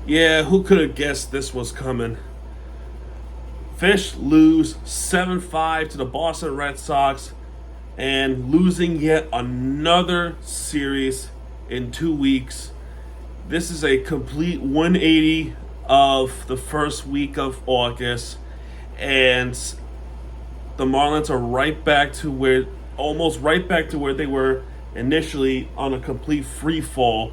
Yeah, who could have guessed this was coming? Fish lose 7-5 to the Boston Red Sox and losing yet another series in 2 weeks. This is a complete 180 of the first week of August, and the Marlins are almost right back to where they were initially on a complete free fall.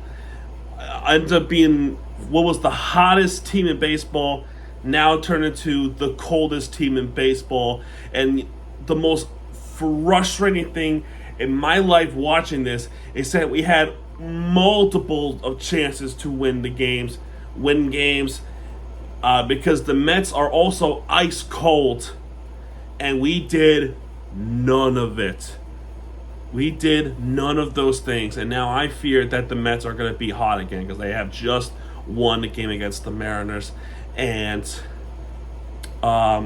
Ends up being what was the hottest team in baseball now turned into the coldest team in baseball. And the most frustrating thing in my life watching this is that we had multiple of chances to win games, because the Mets are also ice cold, and we did none of it. We did none of those things, and now I fear that the Mets are going to be hot again because they have just won the game against the Mariners, and that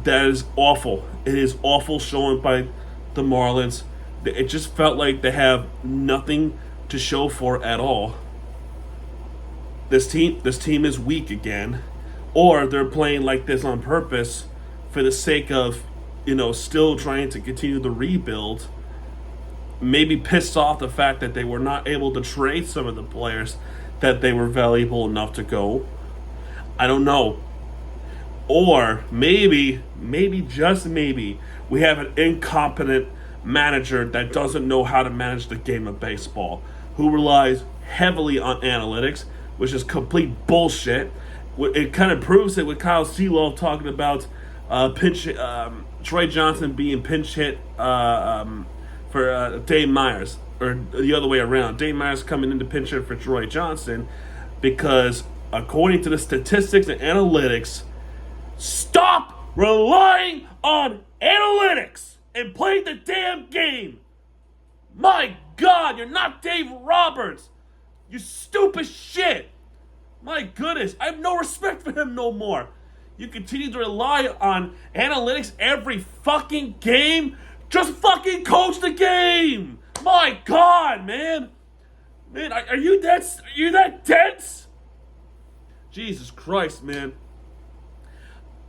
is awful. It is awful showing by the Marlins. It just felt like they have nothing to show for at all. This team is weak again, or they're playing like this on purpose for the sake of, still trying to continue the rebuild. Maybe pissed off the fact that they were not able to trade some of the players that they were valuable enough to go. I don't know. Or maybe, just maybe, we have an incompetent manager that doesn't know how to manage the game of baseball, who relies heavily on analytics, which is complete bullshit. It kind of proves it with Kyle Seelow talking about Troy Johnson being pinch hit for Dave Myers, or the other way around. Dave Myers coming in to pinch hit for Troy Johnson because, according to the statistics and analytics, stop relying on analytics and play the damn game. My God, you're not Dave Roberts. You stupid shit. My goodness, I have no respect for him no more. You continue to rely on analytics every fucking game. Just fucking coach the game. My God, man. Man, are you that dense? Jesus Christ, man.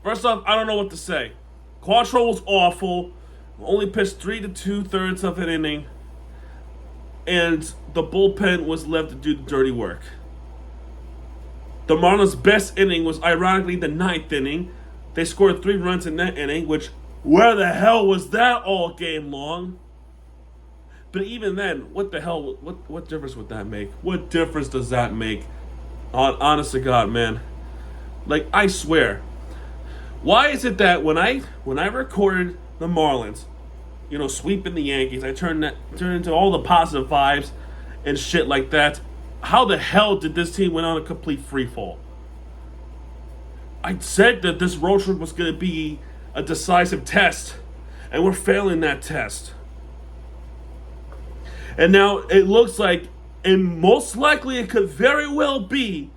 First off, I don't know what to say. Quattro was awful. Only pitched 3 2/3 of an inning. And the bullpen was left to do the dirty work. The Marlins' best inning was ironically the 9th inning. They scored 3 runs in that inning, which, where the hell was that all game long? But even then, what the hell, what difference would that make? What difference does that make? Honest to God, man. Like, I swear. Why is it that when I recorded the Marlins, sweeping the Yankees, I turned into all the positive vibes and shit like that. How the hell did this team went on a complete free fall? I said that this road trip was going to be a decisive test, and we're failing that test. And now it looks like, and most likely it could very well be,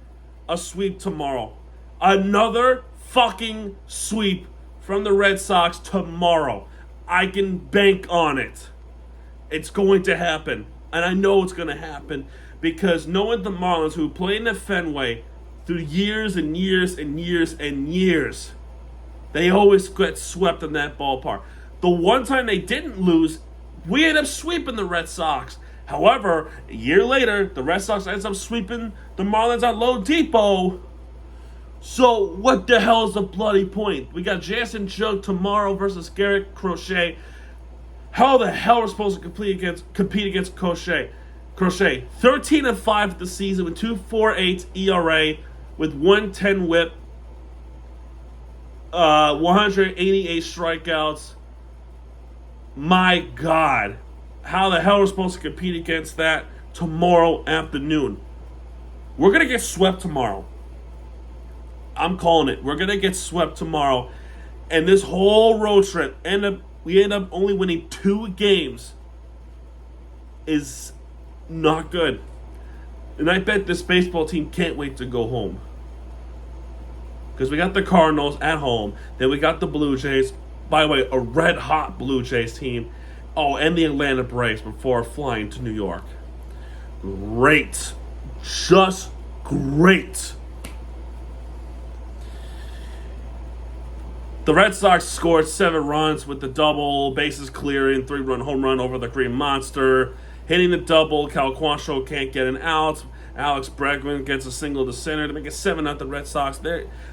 a sweep tomorrow. Another fucking sweep from the Red Sox tomorrow. I can bank on it. It's going to happen. And I know it's going to happen because knowing the Marlins, who played in the Fenway through years and years and years and years, they always get swept in that ballpark. The one time they didn't lose, we ended up sweeping the Red Sox. However, a year later, the Red Sox ends up sweeping the Marlins at Low Depot. So what the hell is the bloody point? We got Jason Jug tomorrow versus Garrett Crochet. How the hell are we supposed to compete against Crochet? 13-5 of the season with 2.48 ERA with 110 WHIP, 188 strikeouts. My God, how the hell are we supposed to compete against that tomorrow afternoon? We're gonna get swept tomorrow. I'm calling it. We're gonna get swept tomorrow, and this whole road trip we end up only winning 2 games. Is not good. And I bet this baseball team can't wait to go home. Because we got the Cardinals at home. Then we got the Blue Jays. By the way, a red-hot Blue Jays team. Oh, and the Atlanta Braves before flying to New York. Great. Just great. The Red Sox scored 7 runs with the double, bases clearing, 3-run home run over the Green Monster. Hitting the double, Cal Quantrill can't get an out. Alex Bregman gets a single to center to make it 7-0 Red Sox.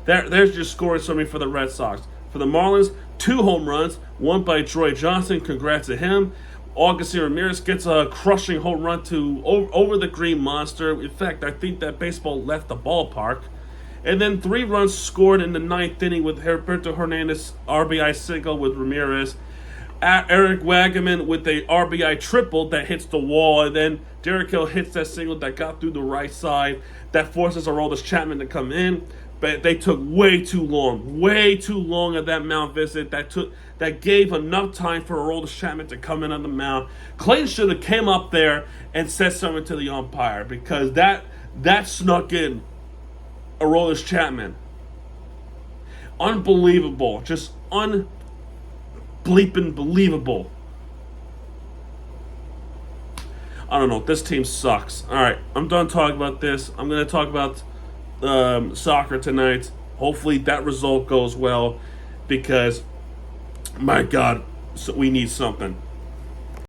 There's your scores for me for the Red Sox. For the Marlins, 2 home runs, one by Troy Johnson. Congrats to him. Augustin Ramirez gets a crushing home run over the Green Monster. In fact, I think that baseball left the ballpark. And then 3 runs scored in the 9th inning with Herberto Hernandez RBI single with Ramirez. Eric Wagaman with a RBI triple that hits the wall. And then Derek Hill hits that single that got through the right side. That forces Aroldis Chapman to come in. But they took way too long at that mound visit. That gave enough time for Aroldis Chapman to come in on the mound. Clayton should have came up there and said something to the umpire, because that snuck in Aroldis Chapman. Unbelievable. Just unbleeping believable. I don't know. This team sucks. Alright, I'm done talking about this. I'm going to talk about soccer tonight. Hopefully that result goes well, because, my God, we need something.